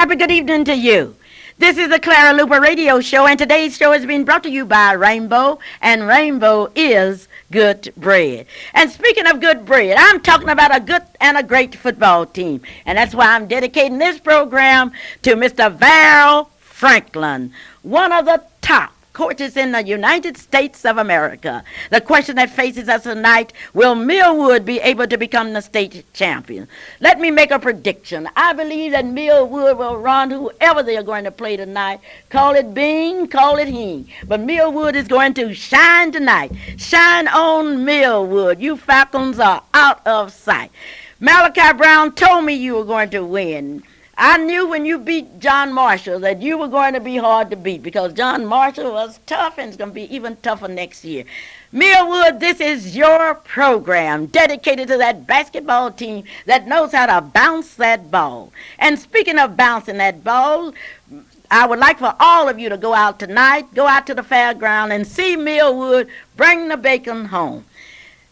happy good evening to you. This is the Clara Luper radio show, and today's show is being brought to you by Rainbow, and Rainbow is good bread. And speaking of good bread, I'm talking about a good and a great football team, and that's why I'm dedicating this program to Mr. Val Franklin, one of the top coaches in the United States of America. The question that faces us tonight, will Millwood be able to become the state champion? Let me make a prediction. I believe that Millwood will run whoever they are going to play tonight. Call it Bing, call it Hing. But Millwood is going to shine tonight. Shine on Millwood. You Falcons are out of sight. Malachi Brown told me you were going to win. I knew when you beat John Marshall that you were going to be hard to beat because John Marshall was tough and it's going to be even tougher next year. Millwood, this is your program dedicated to that basketball team that knows how to bounce that ball. And speaking of bouncing that ball, I would like for all of you to go out tonight, go out to the fairground and see Millwood bring the bacon home.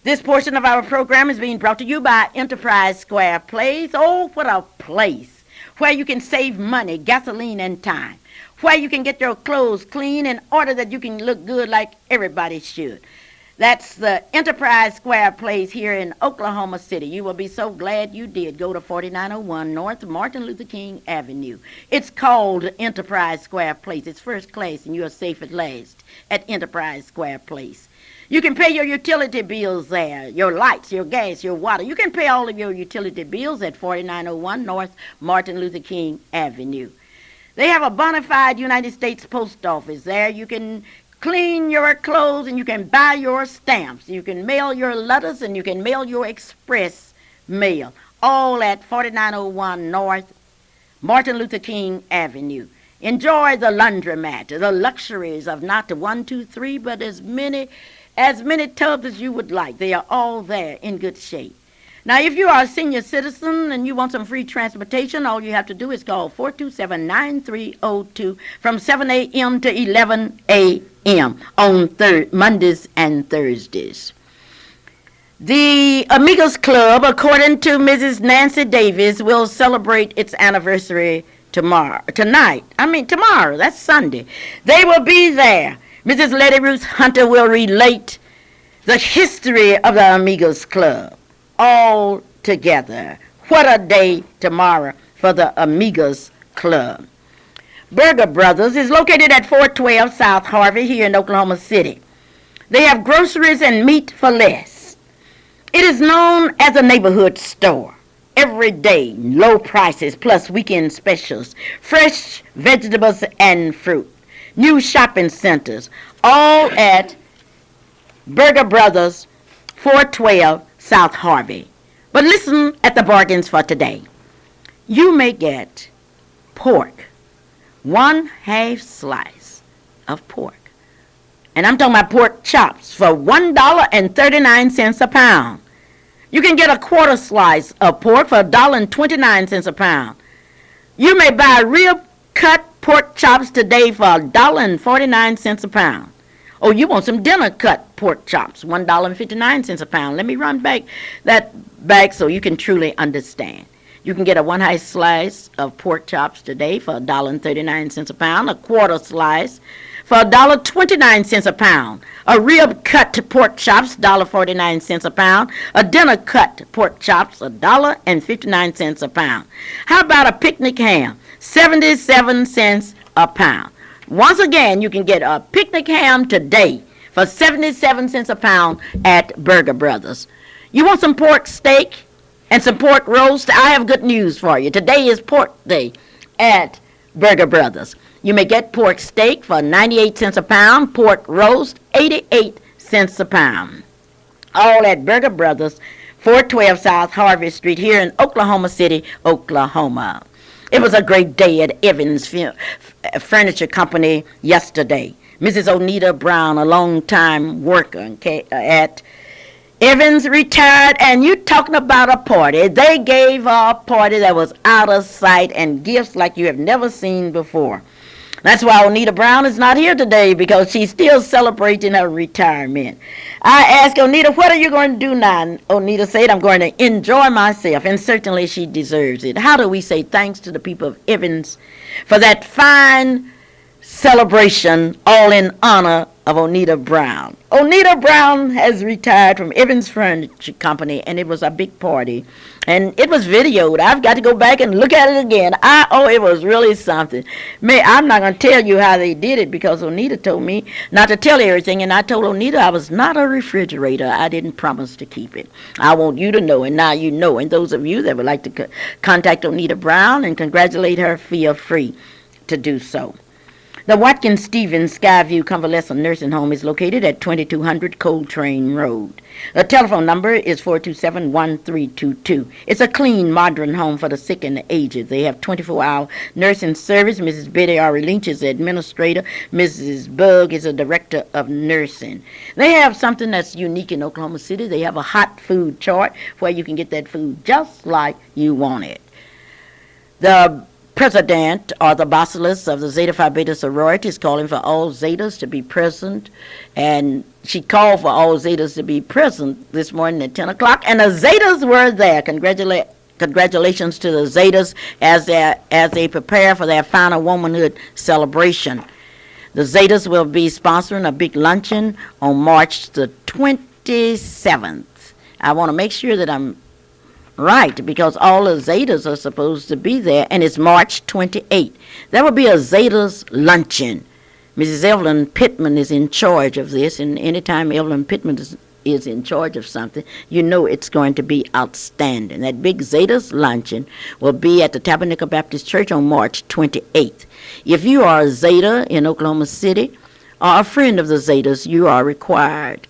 This portion of our program is being brought to you by Enterprise Square Place. Oh, what a place! Where you can save money, gasoline, and time. Where you can get your clothes clean in order that you can look good like everybody should. That's the Enterprise Square Place here in Oklahoma City. You will be so glad you did go to 4901 North Martin Luther King Avenue. It's called Enterprise Square Place. It's first class, and you're safe at last at Enterprise Square Place. You can pay your utility bills there, your lights, your gas, your water. You can pay all of your utility bills at 4901 North Martin Luther King Avenue. They have a bona fide United States post office there. You can clean your clothes and you can buy your stamps. You can mail your letters and you can mail your express mail. All at 4901 North Martin Luther King Avenue. Enjoy the laundromat, the luxuries of not the 1, 2, 3, but as many tubs as you would like. They are all there in good shape. Now, if you are a senior citizen and you want some free transportation, all you have to do is call 427-9302 from 7 a.m. to 11 a.m. on Mondays and Thursdays. The Amigos Club, according to Mrs. Nancy Davis, will celebrate its anniversary tomorrow. That's Sunday. They will be there. Mrs. Letty Ruth Hunter will relate the history of the Amigos Club all together. What a day tomorrow for the Amigos Club. Burger Brothers is located at 412 South Harvey here in Oklahoma City. They have groceries and meat for less. It is known as a neighborhood store. Every day, low prices plus weekend specials, fresh vegetables and fruit. New shopping centers, all at Burger Brothers, 412 South Harvey. But listen at the bargains for today. You may get pork, 1/2 slice of pork. And I'm talking about pork chops for $1.39 a pound. You can get a 1/4 slice of pork for $1.29 a pound. You may buy rib cut pork chops today for $1.49 a pound. Oh, you want some dinner cut pork chops, $1.59 a pound. Let me run that back so you can truly understand. You can get a 1/2 slice of pork chops today for $1.39 a pound, a 1/4 slice for $1.29 a pound, a rib cut pork chops, $1.49 a pound, a dinner cut pork chops, $1.59 a pound. How about a picnic ham? 77 cents a pound. Once again, you can get a picnic ham today for 77 cents a pound at Burger Brothers. You want some pork steak and some pork roast? I have good news for you. Today is pork day at Burger Brothers. You may get pork steak for 98 cents a pound, pork roast 88 cents a pound. All at Burger Brothers, 412 South Harvey Street here in Oklahoma City, Oklahoma. It was a great day at Evans Furniture Company yesterday. Mrs. Onita Brown, a long-time worker at Evans, retired, and you talking about a party. They gave a party that was out of sight and gifts like you have never seen before. That's why Onita Brown is not here today, because she's still celebrating her retirement. I asked Onita, what are you going to do now? Onita said, I'm going to enjoy myself, and certainly she deserves it. How do we say thanks to the people of Evans for that fine celebration, all in honor of Onita Brown? Onita Brown has retired from Evans Furniture Company, and it was a big party, and it was videoed. I've got to go back and look at it again. It was really something. I'm not going to tell you how they did it, because Onita told me not to tell everything, and I told Onita I was not a refrigerator. I didn't promise to keep it. I want you to know, and now you know. And those of you that would like to contact Onita Brown and congratulate her, feel free to do so. The Watkins Stevens Skyview Convalescent Nursing Home is located at 2200 Coltrane Road. The telephone number is 427-1322. It's a clean, modern home for the sick and the aged. They have 24-hour nursing service. Mrs. Betty R. Lynch is the administrator. Mrs. Bug is the director of nursing. They have something that's unique in Oklahoma City. They have a hot food chart where you can get that food just like you want it. The president, or the bacillus of the Zeta Phi Beta sorority, is calling for all Zetas to be present, and she called for all Zetas to be present this morning at 10 o'clock, and the Zetas were there. Congratulations to the Zetas as they prepare for their final womanhood celebration. The Zetas will be sponsoring a big luncheon on March the 27th. I want to make sure that I'm right, because all the Zetas are supposed to be there, and it's March 28th. There will be a Zetas luncheon. Mrs. Evelyn Pittman is in charge of this, and anytime Evelyn Pittman is in charge of something, you know it's going to be outstanding. That big Zetas luncheon will be at the Tabernacle Baptist Church on March 28th. If you are a Zeta in Oklahoma City or a friend of the Zetas, you are required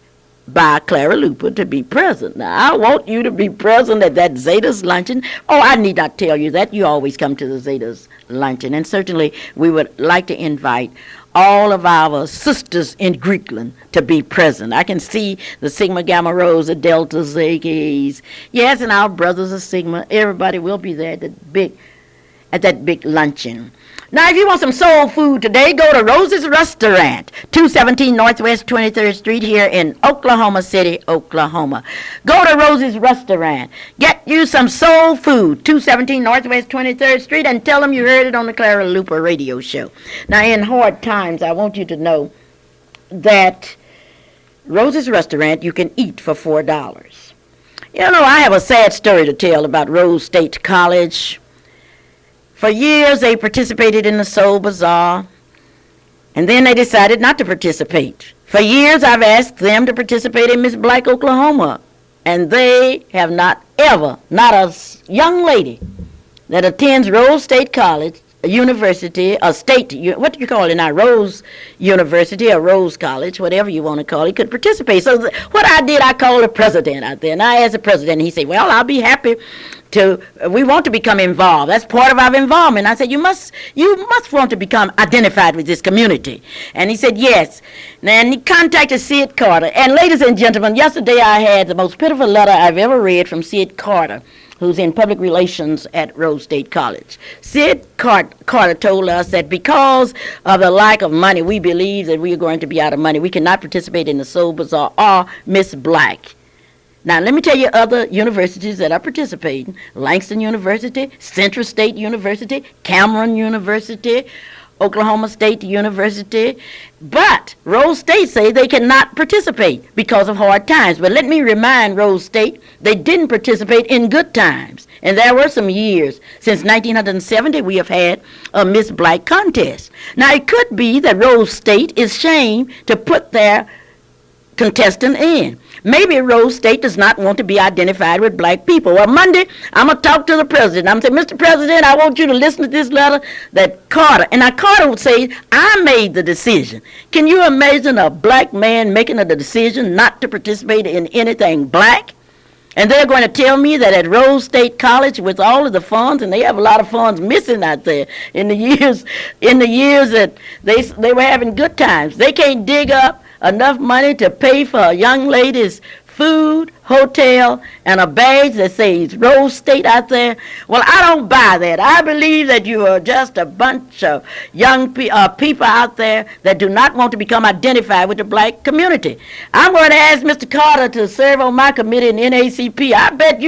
by Clara Luper to be present. Now, I want you to be present at that Zetas luncheon. Oh, I need not tell you that. You always come to the Zetas luncheon. And certainly we would like to invite all of our sisters in Greekland to be present. I can see the Sigma Gamma Rhos, the Delta Zetas. Yes, and our brothers of Sigma. Everybody will be there at that big luncheon. Now, if you want some soul food today, go to Rose's Restaurant, 217 Northwest 23rd Street here in Oklahoma City, Oklahoma. Go to Rose's Restaurant. Get you some soul food, 217 Northwest 23rd Street, and tell them you heard it on the Clara Luper radio show. Now, in hard times, I want you to know that Rose's Restaurant, you can eat for $4. You know, I have a sad story to tell about Rose State College. For years, they participated in the Soul Bazaar, and then they decided not to participate. For years, I've asked them to participate in Miss Black Oklahoma, and they have not ever, not a young lady that attends Rose State College, a university, a state, what do you call it now, Rose University or Rose College, whatever you want to call it, could participate. So what I did, I called the president out there, and I asked the president, and he said, well, I'll be happy we want to become involved. That's part of our involvement. I said, you must want to become identified with this community. And he said, yes. And he contacted Sid Carter. And ladies and gentlemen, yesterday I had the most pitiful letter I've ever read from Sid Carter, who's in public relations at Rose State College. Sid Carter told us that because of the lack of money, we believe that we are going to be out of money. We cannot participate in the Soul Bazaar or Miss Black. Now, let me tell you other universities that are participating. Langston University, Central State University, Cameron University, Oklahoma State University. But Rose State say they cannot participate because of hard times. But let me remind Rose State, they didn't participate in good times. And there were some years. Since 1970, we have had a Miss Black contest. Now, it could be that Rose State is ashamed to put their contestant in. Maybe Rose State does not want to be identified with black people. Well, Monday, I'm going to talk to the president. I'm going to say, Mr. President, I want you to listen to this letter that Carter, and now Carter would say, I made the decision. Can you imagine a black man making a decision not to participate in anything black? And they're going to tell me that at Rose State College, with all of the funds, and they have a lot of funds missing out there in the years that they were having good times, they can't dig up enough money to pay for a young lady's food, hotel and a badge that says Rose State out there. Well, I don't buy that. I believe that you are just a bunch of young people out there that do not want to become identified with the black community. I'm going to ask Mr. Carter to serve on my committee in NACP. I bet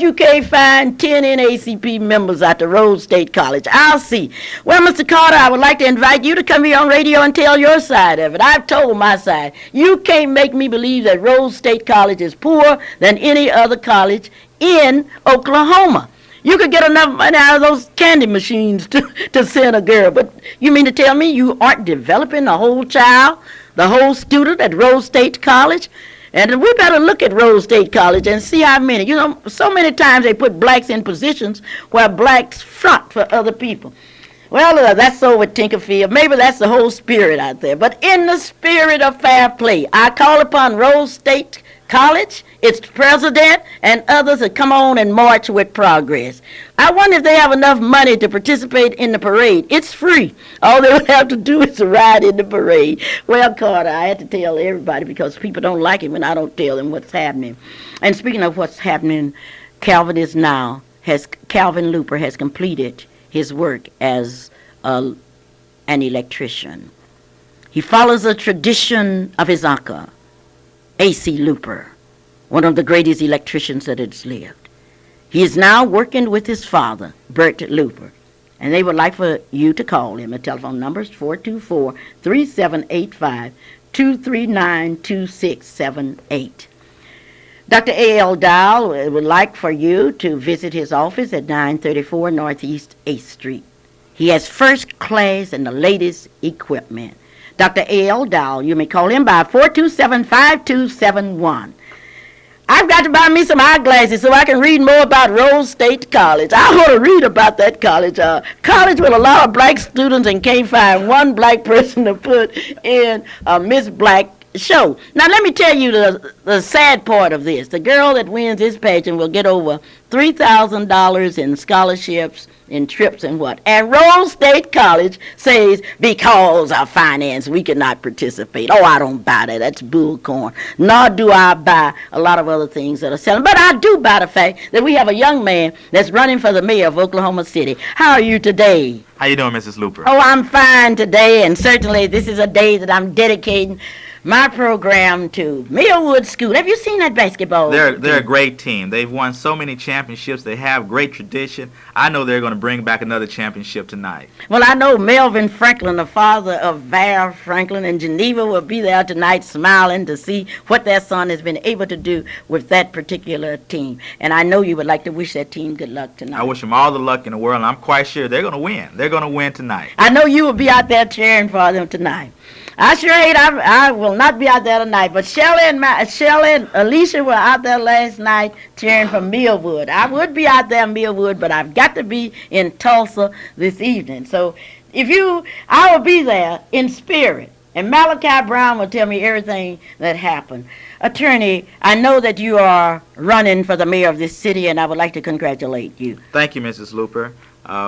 you can't find 10 NACP members at the Rose State College. I'll see. Well, Mr. Carter, I would like to invite you to come here on radio and tell your side of it. I've told my side. You can't make me believe that Rose State College is poorer than any other college in Oklahoma. You could get enough money out of those candy machines to send a girl. But you mean to tell me you aren't developing the whole child, the whole student at Rose State College? And we better look at Rose State College and see how many. You know, so many times they put blacks in positions where blacks front for other people. Well, that's so with Tinkerfield. Maybe that's the whole spirit out there. But in the spirit of fair play, I call upon Rose State College, its president, and others to come on and march with progress. I wonder if they have enough money to participate in the parade. It's free. All they would have to do is to ride in the parade. Well, Carter, I had to tell everybody because people don't like it when I don't tell them what's happening. And speaking of what's happening, Calvin Luper has completed his work as an electrician. He follows the tradition of his uncle, A.C. Luper, one of the greatest electricians that has lived. He is now working with his father, Bert Luper, and they would like for you to call him. The telephone number is 424-3785, 239-2678. Dr. A.L. Dial would like for you to visit his office at 934 Northeast 8th Street. He has first class and the latest equipment. Dr. A.L. Dial, you may call him by 427-5271. I've got to buy me some eyeglasses so I can read more about Rose State College. I want to read about that college. College with a lot of black students and can't find one black person to put in a Miss Black show. Now, let me tell you the sad part of this. The girl that wins this pageant will get over $3,000 in scholarships, in trips and what. And Rose State College says, because of finance, we cannot participate. Oh, I don't buy that. That's bullcorn. Nor do I buy a lot of other things that are selling. But I do buy the fact that we have a young man that's running for the mayor of Oklahoma City. How are you today? How you doing, Mrs. Luper? Oh, I'm fine today, and certainly this is a day that I'm dedicating my program to Millwood School. Have you seen that basketball team? They're a great team. They've won so many championships. They have great tradition. I know they're going to bring back another championship tonight. Well, I know Melvin Franklin, the father of Val Franklin in Geneva, will be there tonight smiling to see what their son has been able to do with that particular team. And I know you would like to wish that team good luck tonight. I wish them all the luck in the world, and I'm quite sure they're going to win. They're going to win tonight. I know you will be out there cheering for them tonight. I sure hate I will not be out there tonight, but Shelley and Alicia were out there last night cheering for Millwood. I would be out there in Millwood, but I've got to be in Tulsa this evening. So I will be there in spirit. And Malachi Brown will tell me everything that happened. Attorney, I know that you are running for the mayor of this city, and I would like to congratulate you. Thank you, Mrs. Luper.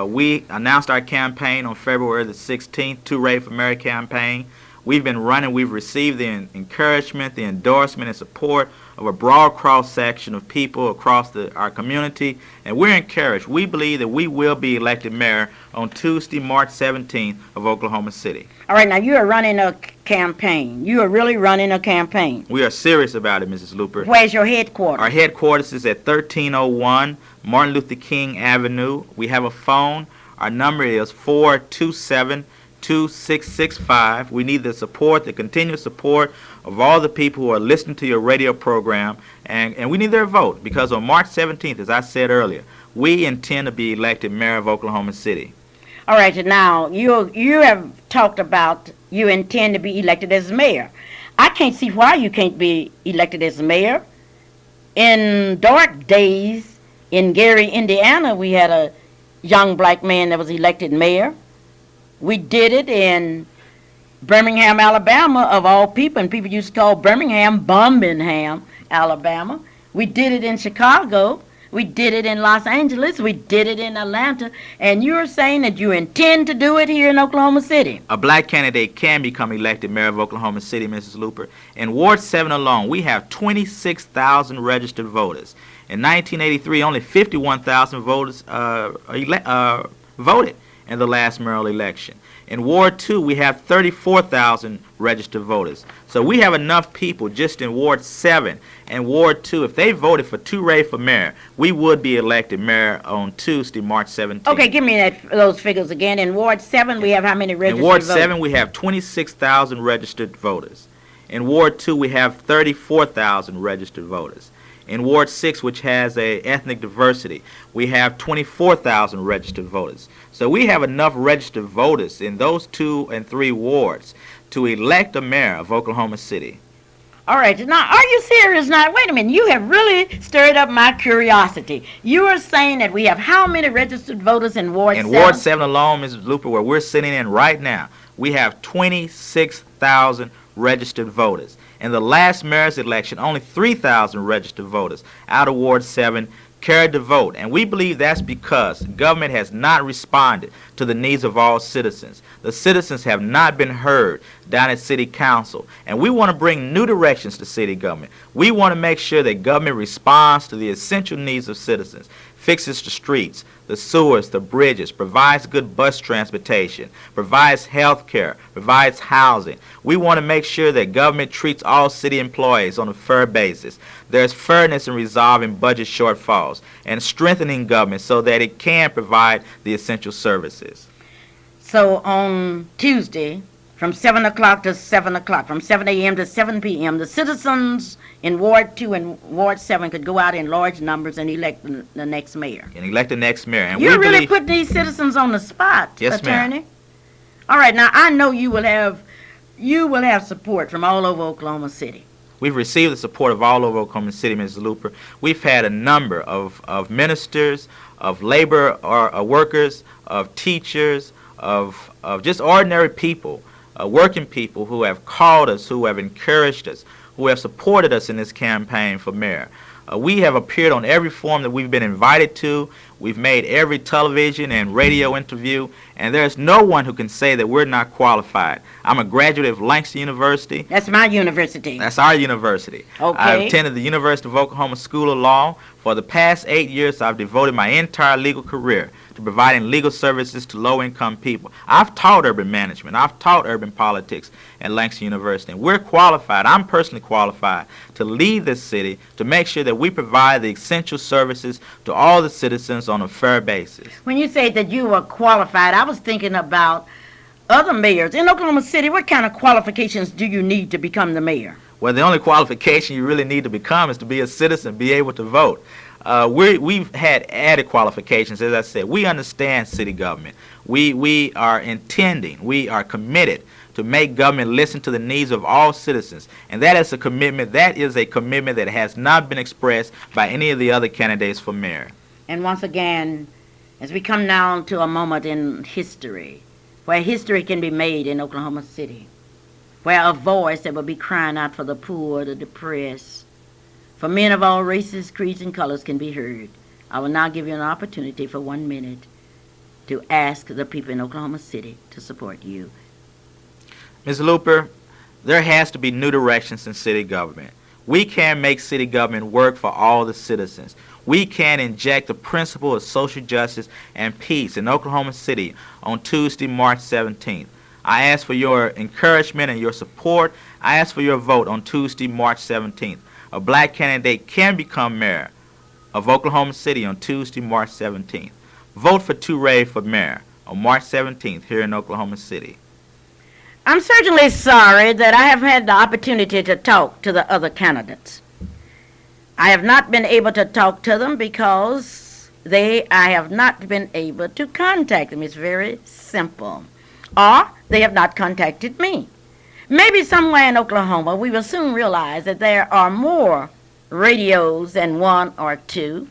We announced our campaign on February the 16th, To Ready for Mayor campaign. We've been running. We've received the encouragement, the endorsement, and support of a broad cross-section of people across our community, and we're encouraged. We believe that we will be elected mayor on Tuesday, March 17th of Oklahoma City. All right, now you are running a campaign. You are really running a campaign. We are serious about it, Mrs. Luper. Where's your headquarters? Our headquarters is at 1301 Martin Luther King Avenue. We have a phone. Our number is 427-2665. We need the support, the continued support of all the people who are listening to your radio program, and we need their vote, because on March 17th, as I said earlier, we intend to be elected mayor of Oklahoma City. All right, now you have talked about you intend to be elected as mayor. I can't see why you can't be elected as mayor. In dark days in Gary, Indiana, we had a young black man that was elected mayor. We did it in Birmingham, Alabama, of all people, and people used to call Birmingham, Alabama. We did it in Chicago We did it in Los Angeles. We did it in Atlanta. And you're saying that you intend to do it here in Oklahoma City. A black candidate can become elected mayor of Oklahoma City, Mrs. Luper. In Ward 7 alone, we have 26,000 registered voters. In 1983, only 51,000 voters voted in the last mayoral election. In Ward 2, we have 34,000 registered voters. So we have enough people just in Ward 7 and Ward 2. If they voted for Toure for mayor, we would be elected mayor on Tuesday, March 17th. Okay, give me those figures again. In Ward 7, we have how many registered In Ward voters? 7, we have 26,000 registered voters. In Ward 2, we have 34,000 registered voters. In Ward 6, which has a ethnic diversity, we have 24,000 registered voters. So we have enough registered voters in those 2 and 3 wards to elect a mayor of Oklahoma City. All right. Now, are you serious now? Wait a minute. You have really stirred up my curiosity. You are saying that we have how many registered voters in Ward 7? In Ward 7 alone, Mrs. Luper, where we're sitting in right now, we have 26,000 registered voters. In the last mayor's election, only 3,000 registered voters out of Ward 7 carried the vote, and we believe that's because government has not responded to the needs of all citizens. The citizens have not been heard down at City Council, and we want to bring new directions to city government. We want to make sure that government responds to the essential needs of citizens, fixes the streets, the sewers, the bridges, provides good bus transportation, provides health care, provides housing. We want to make sure that government treats all city employees on a fair basis. There's fairness in resolving budget shortfalls and strengthening government so that it can provide the essential services. So on Tuesday, from 7 o'clock to 7 o'clock, from 7 a.m. to 7 p.m., the citizens in Ward 2 and Ward 7 could go out in large numbers and elect the next mayor. And elect the next mayor. And You're really putting these citizens on the spot, yes, Attorney. ma'am. All right, now I know you will have support from all over Oklahoma City. We've received the support of all over Oklahoma City, Ms. Luper. We've had a number of ministers, of labor workers, of teachers, of just ordinary people, working people who have called us, who have encouraged us, who have supported us in this campaign for mayor. We have appeared on every forum that we've been invited to. We've made every television and radio interview, and there's no one who can say that we're not qualified. I'm a graduate of Langston University. That's my university. That's our university. Okay. I've attended the University of Oklahoma School of Law. For the past 8 years, I've devoted my entire legal career to providing legal services to low-income people. I've taught urban management. I've taught urban politics at Langston University. And we're qualified, I'm personally qualified, to lead this city to make sure that we provide the essential services to all the citizens on a fair basis. When you say that you are qualified, I was thinking about other mayors. In Oklahoma City, what kind of qualifications do you need to become the mayor? Well, the only qualification you really need to become is to be a citizen, be able to vote. We've had added qualifications, as I said. We understand city government. We are intending, we are committed to make government listen to the needs of all citizens. And that is a commitment that has not been expressed by any of the other candidates for mayor. And once again, as we come now to a moment in history, where history can be made in Oklahoma City, where a voice that will be crying out for the poor, the depressed, for men of all races, creeds, and colors can be heard. I will now give you an opportunity for 1 minute to ask the people in Oklahoma City to support you. Ms. Luper, there has to be new directions in city government. We can make city government work for all the citizens. We can inject the principle of social justice and peace in Oklahoma City on Tuesday, March 17th. I ask for your encouragement and your support. I ask for your vote on Tuesday, March 17th. A black candidate can become mayor of Oklahoma City on Tuesday, March 17th. Vote for Toure for mayor on March 17th here in Oklahoma City. I'm certainly sorry that I have had the opportunity to talk to the other candidates. I have not been able to talk to them because I have not been able to contact them. It's very simple. Or they have not contacted me. Maybe somewhere in Oklahoma we will soon realize that there are more radios than one or two,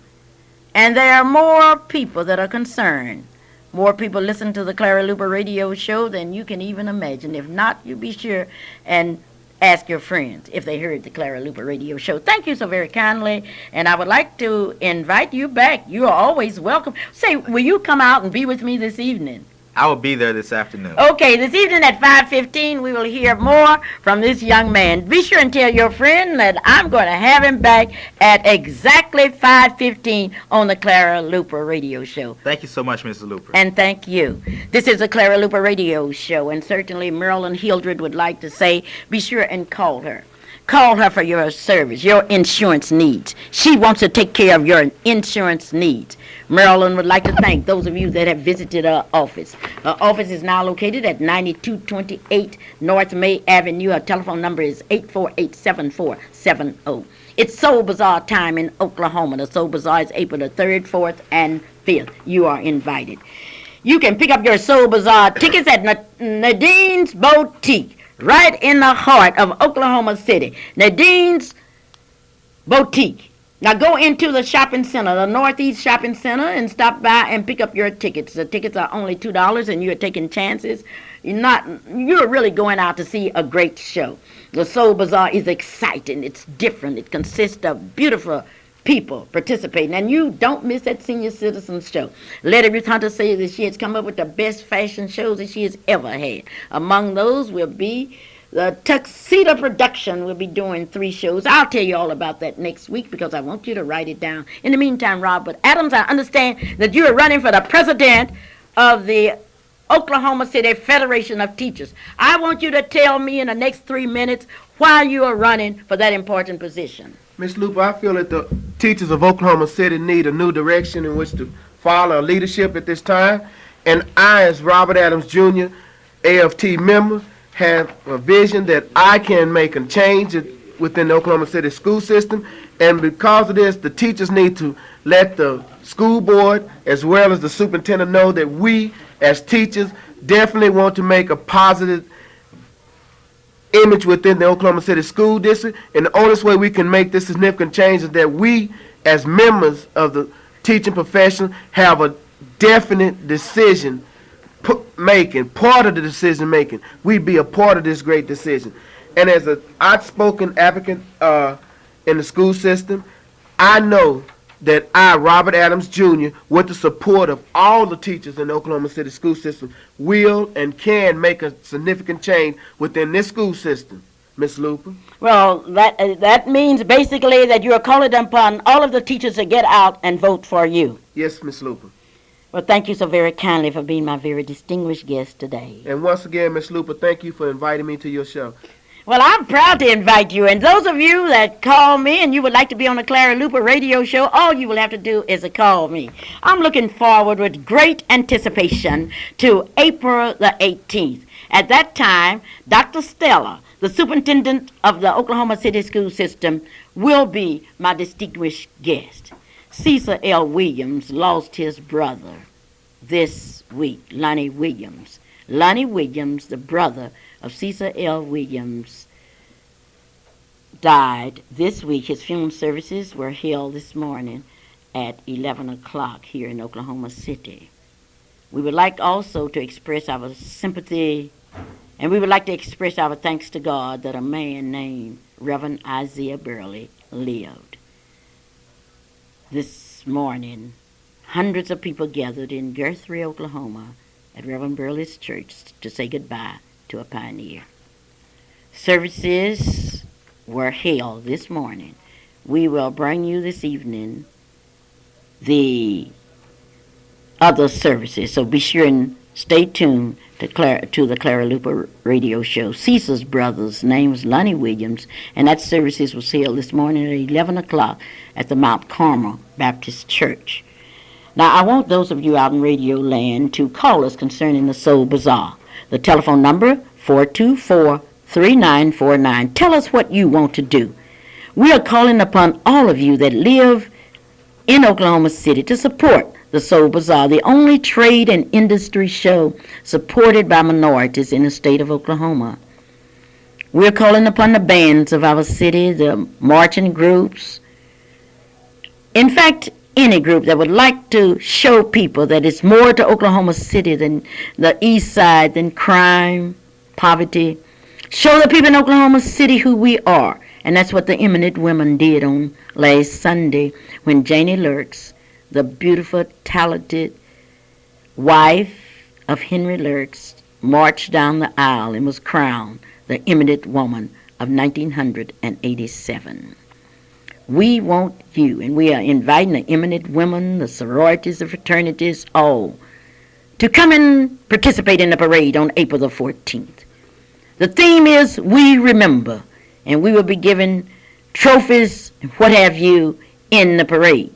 and there are more people that are concerned. More people listen to the Clara Luper radio show than you can even imagine. If not, you be sure and ask your friends if they heard the Clara Luper radio show. Thank you so very kindly, and I would like to invite you back. You are always welcome. Say, will you come out and be with me this evening? I will be there this afternoon. Okay, this evening at 5:15, we will hear more from this young man. Be sure and tell your friend that I'm going to have him back at exactly 5:15 on the Clara Luper radio show. Thank you so much, Mrs. Luper. And thank you. This is the Clara Luper radio show, and certainly Marilyn Hildred would like to say, be sure and call her. Call her for your service, your insurance needs. She wants to take care of your insurance needs. Marilyn would like to thank those of you that have visited her office. Her office is now located at 9228 North May Avenue. Her telephone number is 848-7470. It's Soul Bazaar time in Oklahoma. The Soul Bazaar is April the 3rd, 4th, and 5th. You are invited. You can pick up your Soul Bazaar tickets at Nadine's Boutique, right in the heart of Oklahoma City. Nadine's Boutique. Now go into the shopping center, the Northeast Shopping Center, and stop by and pick up your tickets. The tickets are only $2, and you're taking chances. You're really going out to see a great show. The Soul Bazaar is exciting. It's different. It consists of beautiful people participating, and you don't miss that senior citizens show. Lady Ruth Hunter says that she has come up with the best fashion shows that she has ever had. Among those will be the Tuxedo Production. Will be doing 3 shows. I'll tell you all about that next week because I want you to write it down. In the meantime, Robert Adams, I understand that you are running for the president of the Oklahoma City Federation of Teachers. I want you to tell me in the next 3 minutes why you are running for that important position. Ms. Luper, I feel that the teachers of Oklahoma City need a new direction in which to follow leadership at this time. And I, as Robert Adams Jr., AFT member, have a vision that I can make a change within the Oklahoma City school system. And because of this, the teachers need to let the school board as well as the superintendent know that we, as teachers, definitely want to make a positive image within the Oklahoma City School District, and the only way we can make this significant change is that we, as members of the teaching profession, have a definite decision making, part of the decision making. We be a part of this great decision. And as an outspoken advocate in the school system, I know that I, Robert Adams Jr., with the support of all the teachers in the Oklahoma City school system, will and can make a significant change within this school system. Ms. Luper? Well, that means basically that you are calling upon all of the teachers to get out and vote for you. Yes, Ms. Luper. Well, thank you so very kindly for being my very distinguished guest today. And once again, Ms. Luper, thank you for inviting me to your show. Well, I'm proud to invite you. And those of you that call me and you would like to be on the Clara Luper radio show, all you will have to do is to call me. I'm looking forward with great anticipation to April the 18th. At that time, Dr. Stella, the superintendent of the Oklahoma City school system, will be my distinguished guest. Cecil L. Williams lost his brother this week, Lonnie Williams. Lonnie Williams, the brother of Cecil L. Williams, died this week. His funeral services were held this morning at 11 o'clock here in Oklahoma City. We would like also to express our sympathy, and we would like to express our thanks to God that a man named Reverend Isaiah Burley lived. This morning, hundreds of people gathered in Guthrie, Oklahoma, at Reverend Burley's church to say goodbye to a pioneer. Services were held this morning. We will bring you this evening the other services, so be sure and stay tuned to the Clara Luper radio show. Cecil's brother's name was Lonnie Williams, and that services was held this morning at 11 o'clock at the Mount Carmel Baptist Church. Now, I want those of you out in radio land to call us concerning the Soul Bazaar. The telephone number, 424-3949. Tell us what you want to do. We are calling upon all of you that live in Oklahoma City to support the Soul Bazaar, the only trade and industry show supported by minorities in the state of Oklahoma. We're calling upon the bands of our city, the marching groups. In fact, any group that would like to show people that it's more to Oklahoma City than the east side, than crime, poverty. Show the people in Oklahoma City who we are. And that's what the eminent women did on last Sunday when Janie Lurks, the beautiful, talented wife of Henry Lurks, marched down the aisle and was crowned the eminent woman of 1987. We want you, and we are inviting the eminent women, the sororities, the fraternities, all, to come and participate in the parade on April the 14th. The theme is We Remember, and we will be giving trophies and what have you in the parade.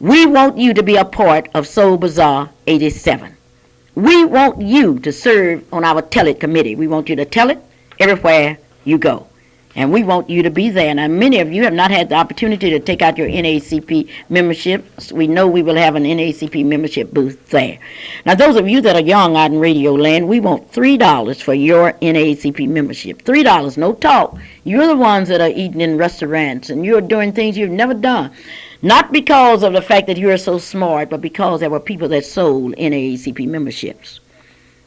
We want you to be a part of Soul Bazaar 87. We want you to serve on our Tell It committee. We want you to tell it everywhere you go. And we want you to be there. Now, many of you have not had the opportunity to take out your NAACP membership. We know we will have an NAACP membership booth there. Now, those of you that are young out in Radio Land, we want $3 for your NAACP membership. $3, no talk. You're the ones that are eating in restaurants, and you're doing things you've never done. Not because of the fact that you're so smart, but because there were people that sold NAACP memberships.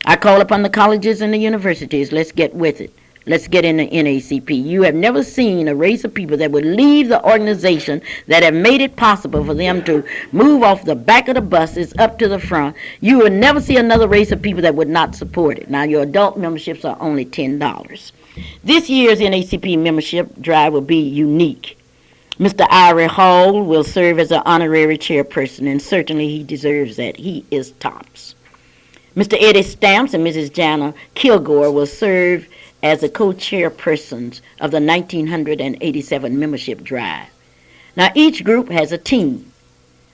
I call upon the colleges and the universities, let's get with it. Let's get in the NAACP. You have never seen a race of people that would leave the organization that have made it possible for them to move off the back of the buses up to the front. You will never see another race of people that would not support it. Now, your adult memberships are only $10. This year's NAACP membership drive will be unique. Mr. Irie Hall will serve as an honorary chairperson, and certainly he deserves that. He is tops. Mr. Eddie Stamps and Mrs. Jana Kilgore will serve as the co-chairpersons of the 1987 membership drive. Now, each group has a team.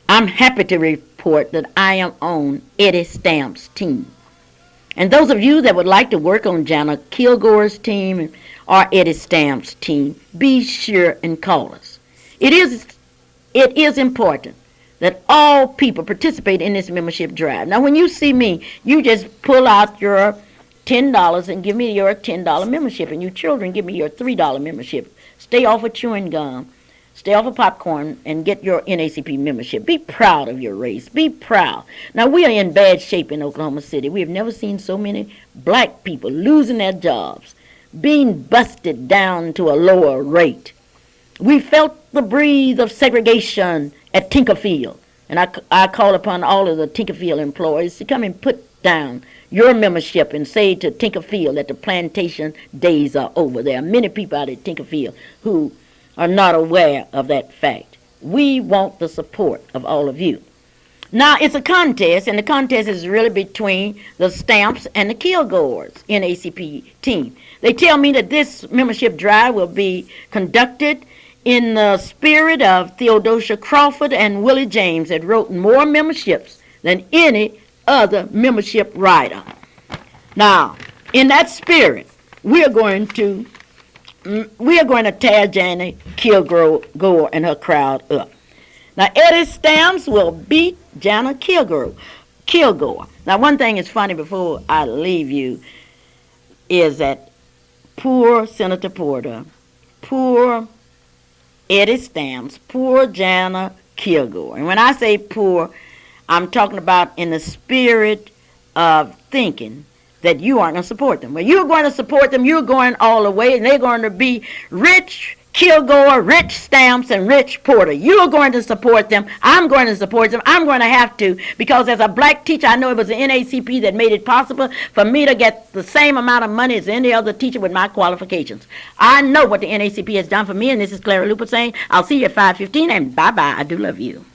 I'm happy to report that I am on Eddie Stamps' team. And those of you that would like to work on Jana Kilgore's team or Eddie Stamps' team, be sure and call us. It is important that all people participate in this membership drive. Now, when you see me, you just pull out your $10 and give me your $10 membership, and you children give me your $3 membership. Stay off of chewing gum, stay off of popcorn, and get your NAACP membership. Be proud of your race. Be proud. Now, we are in bad shape in Oklahoma City. We have never seen so many black people losing their jobs, being busted down to a lower rate. We felt the breeze of segregation at Tinkerfield, and I call upon all of the Tinkerfield employees to come and put down your membership and say to Tinkerfield that the plantation days are over. There are many people out at Tinkerfield who are not aware of that fact. We want the support of all of you. Now, it's a contest, and the contest is really between the Stamps and the Kilgores NAACP team. They tell me that this membership drive will be conducted in the spirit of Theodosia Crawford and Willie James, that wrote more memberships than any other membership rider. Now, in that spirit, we are going to tear Janie Kilgore and her crowd up. Now, Eddie Stamps will beat Jana Kilgore. Now, one thing is funny before I leave you is that poor Senator Porter, poor Eddie Stamps, poor Jana Kilgore. And when I say poor, I'm talking about in the spirit of thinking that you aren't going to support them. Well, you're going to support them, you're going all the way, and they're going to be Rich Kilgore, Rich Stamps, and Rich Porter. You're going to support them. I'm going to support them. I'm going to have to, because as a black teacher, I know it was the NAACP that made it possible for me to get the same amount of money as any other teacher with my qualifications. I know what the NAACP has done for me, and this is Clara Luper saying, I'll see you at 5:15, and bye-bye. I do love you.